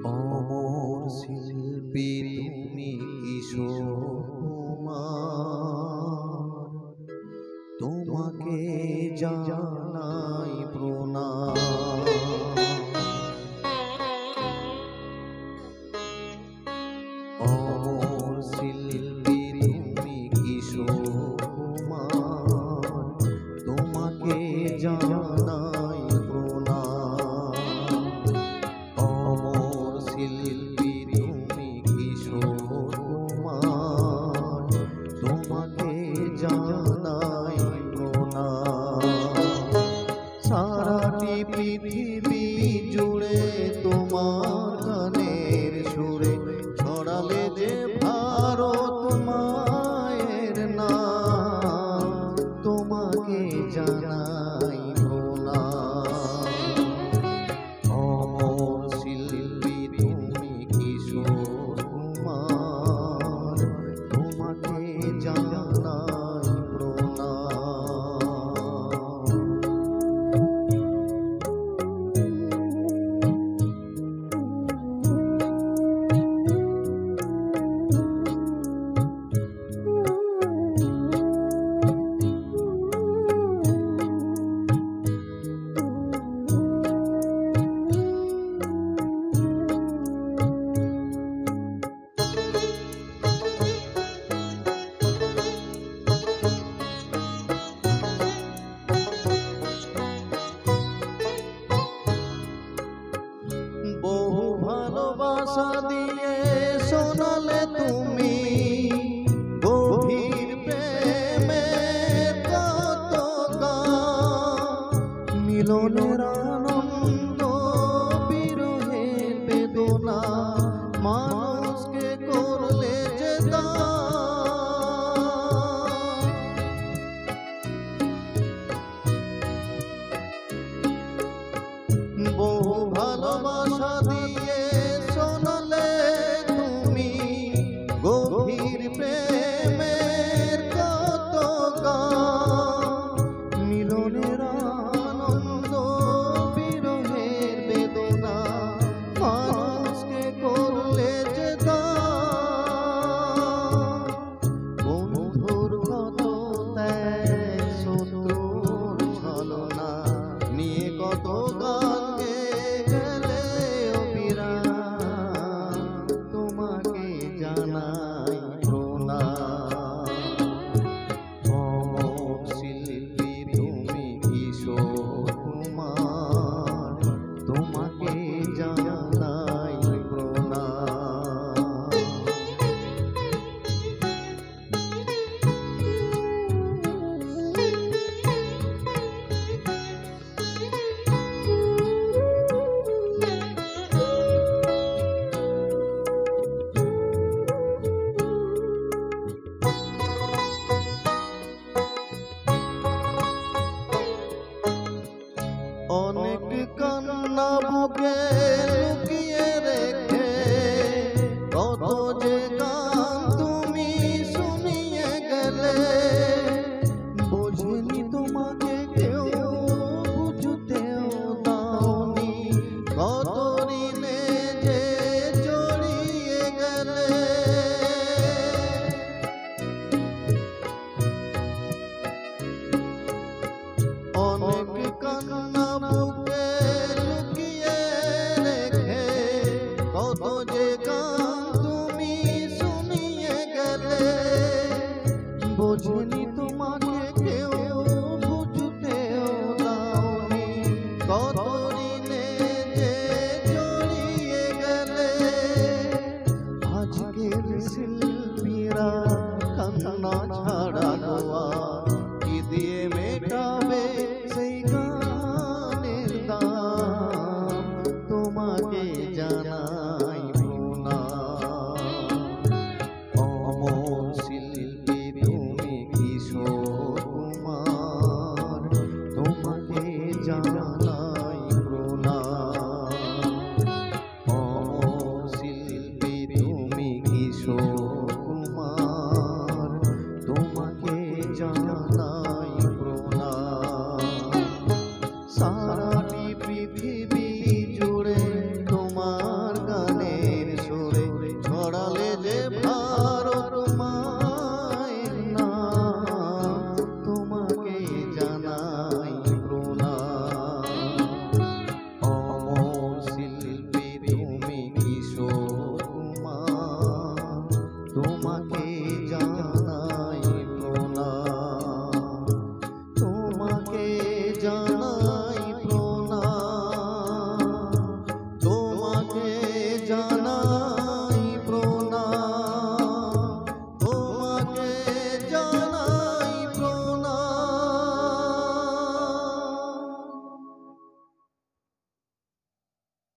অমর শিল্পী তুমি কিশোর কুমার, তোমাকে জানাই প্রণাম। অমর শিল্পী তুমি কিশোর কুমার, তোমাকে জানাই প্রণাম। অমর শিল্পী তুমি কিশোর কুমার, তোমাকে জানাই প্রণাম। সারাটি পৃথিবী জুড়ে তোমার গানের সুরে ছড়ালে যে ভারত মায়ের নাম, তোমাকে জানাই প্রণাম। অমর শিল্পী তুমি কিশোর কুমার, তোমাকে জানাই প্রণাম। বহু ভালোবাসা দিয়ে শোনালে তুমি গভীর প্রেমের কত গান। মিলনের আনন্দ বিরহের বেদনা মানুষকে করলে যে দান। বহু ভালোবাসা দিয়ে শোনালে তুমি গভীর প্রেমের কত গান। মিলনের আনন্দ বিরহের বেদনা মানুষকে করলে যে দান। বন্ধুর কত ত্যাগ, শত্রুর ছলনা নিয়ে কত গান গেলে অবিরাম, তোমাকে জানাই প্রণাম। অমর শিল্পী তুমি কিশোর কুমার, তোমাকে জানাই প্রণাম। অনেক কান্না বুকে লুকিয়ে রেখে কত যে গান তুমি শুনিয়ে গেলে। বুঝিনি তোমাকে কেউ বুঝতেও দাওনি, কত ঋণে যে জড়িয়ে গেলে। অনেক কান্না বুকে লুকিয়ে রেখে কত যে গান তুমি শুনিয়ে গেলে। বুঝিনি তোমাকে কেউ বুঝতেও দাওনি, কত